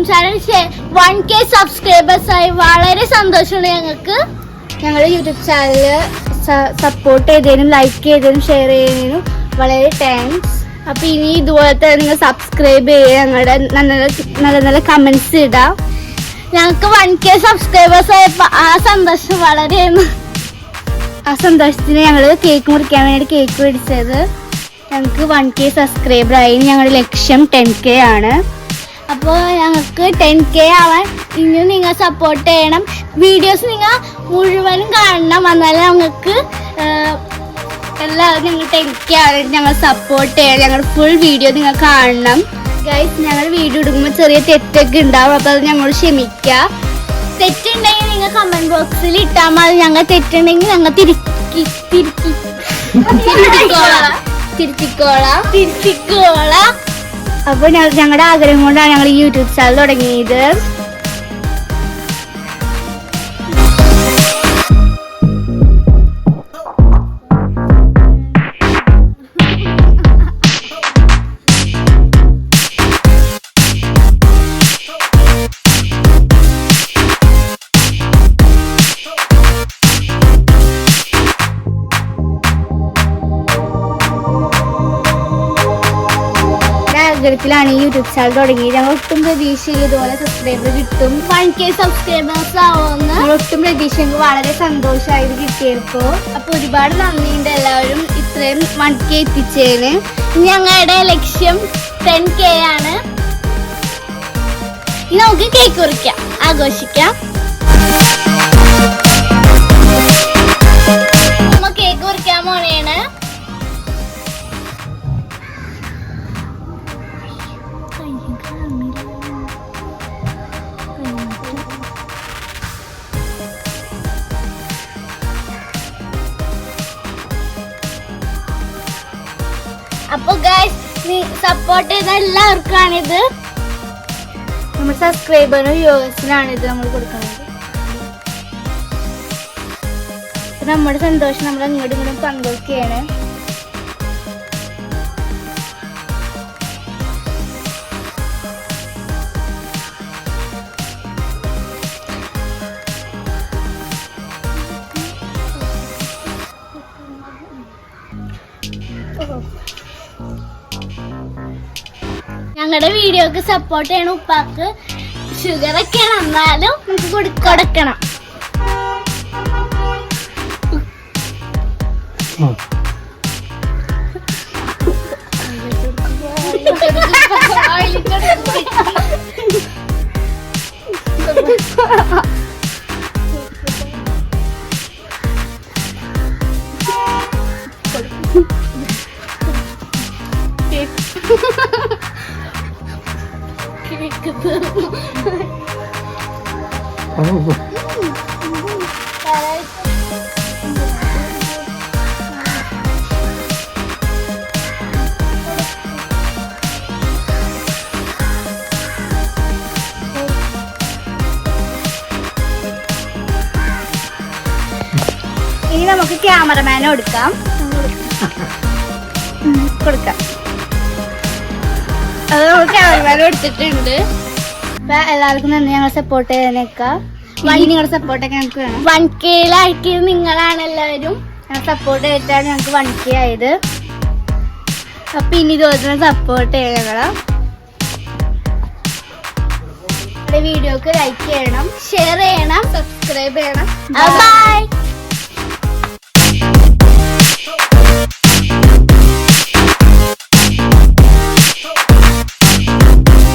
Channel 1K subscribers ആയി വളരെ സന്തോഷമാണ് ഞങ്ങൾക്ക്. ഞങ്ങളുടെ യൂട്യൂബ് ചാനൽ സപ്പോർട്ട് ചെയ്തതിനും ലൈക്ക് ചെയ്തതിനും ഷെയർ ചെയ്തതിനും വളരെ താങ്ക്സ്. അപ്പൊ ഇനി ഇതുപോലത്തെ നിങ്ങൾ സബ്സ്ക്രൈബ് ചെയ്യുക, ഞങ്ങളുടെ നല്ല നല്ല കമന്റ്സ് ഇടാം. ഞങ്ങൾക്ക് 1K സബ്സ്ക്രൈബേഴ്സ് ആയപ്പോൾ ആ സന്തോഷം വളരെയാണ്. ആ സന്തോഷത്തിന് ഞങ്ങൾ കേക്ക് മുറിക്കാൻ വേണ്ടി കേക്ക് മേടിച്ചത്. ഞങ്ങൾക്ക് 1K സബ്സ്ക്രൈബർ ആയി. ഞങ്ങളുടെ ലക്ഷ്യം 10K ആണ്. അപ്പോൾ ഞങ്ങൾക്ക് 10K ആവാൻ ഇനിയും നിങ്ങൾ സപ്പോർട്ട് ചെയ്യണം. വീഡിയോസ് നിങ്ങൾ മുഴുവനും കാണണം, എന്നാലും ഞങ്ങൾക്ക് എല്ലാവരും ഞങ്ങൾ 10K ആവാൻ ഞങ്ങൾ സപ്പോർട്ട് ചെയ്യണം. ഞങ്ങളുടെ ഫുൾ വീഡിയോ നിങ്ങൾ കാണണം ഗൈസ്. ഞങ്ങൾ വീഡിയോ എടുക്കുമ്പോൾ ചെറിയ തെറ്റൊക്കെ ഉണ്ടാവും, അപ്പോൾ അത് ഞങ്ങൾ ക്ഷമിക്കുക. തെറ്റുണ്ടെങ്കിൽ നിങ്ങൾ കമന്റ് ബോക്സിൽ ഇട്ടാൽ മതി. ഞങ്ങൾ തെറ്റുണ്ടെങ്കിൽ ഞങ്ങൾ തിരുത്തിക്കോളാം. അപ്പൊ ഞങ്ങളുടെ ആഗ്രഹം കൊണ്ടാണ് ഞങ്ങൾ യൂട്യൂബ് ചാനൽ തുടങ്ങിയത്. ാണ് ഈ യൂട്യൂബ് ചാനൽ തുടങ്ങിയത്. ഞങ്ങൾ ഒട്ടും പ്രതീക്ഷയിൽ ഇതുപോലെ സബ്സ്ക്രൈബർ കിട്ടും, 1K സബ്സ്ക്രൈബേഴ്സ് ആവുമെന്ന് ഞങ്ങൾ ഒട്ടും പ്രതീക്ഷ. വളരെ സന്തോഷമായത് കിട്ടിയപ്പോ. അപ്പൊ ഒരുപാട് നന്ദിയുണ്ട് എല്ലാവരും ഇത്രയും 1K എത്തിച്ചതിന്. ഞങ്ങളുടെ ലക്ഷ്യം 10K ആണ്. ഇനി നമുക്ക് കേക്ക് മുറിക്കാം, ആഘോഷിക്കാം. നമ്മ കേക്ക് മുറിക്കാൻ പോണേണ്. അപ്പൊ ഗൈസ് സപ്പോർട്ട് ചെയ്ത എല്ലാവർക്കാണിത്. നമ്മുടെ സബ്സ്ക്രൈബറിനും വ്യൂവേഴ്സിനാണ് ഇത് നമ്മൾ കൊടുക്കുന്നത്. നമ്മുടെ സന്തോഷം നമ്മൾ അങ്ങോട്ടും ഇങ്ങോട്ടും പങ്കുവയ്ക്കുകയാണ്. ഞങ്ങളുടെ വീഡിയോക്ക് സപ്പോർട്ട് ചെയ്യണം. ഉപ്പാക്ക് ഷുഗറൊക്കെ എന്നാലും നമുക്ക് കൊടുക്കണം. ഇനി നമുക്ക് ക്യാമറമാനെ കൊടുക്കാം. അത് നമ്മൾ ക്യാമറമാനെ എടുത്തിട്ടുണ്ട്. അപ്പൊ എല്ലാവർക്കും നന്ദി. ഞങ്ങൾ സപ്പോർട്ട് ചെയ്തേക്കാം. നിങ്ങളുടെ സപ്പോർട്ടൊക്കെ ഞങ്ങൾക്ക് വേണം. 1K ആക്കിയത് നിങ്ങളാണ് എല്ലാവരും. ഞങ്ങൾ സപ്പോർട്ട് ചെയ്തിട്ടാണ് ഞങ്ങൾക്ക് 1K ആയത്. അപ്പൊ ഇനി ഇതുപോലെ സപ്പോർട്ട് ചെയ്യണം. വീഡിയോക്ക് ലൈക്ക് ചെയ്യണം, ഷെയർ ചെയ്യണം, സബ്സ്ക്രൈബ് ചെയ്യണം. ബൈ.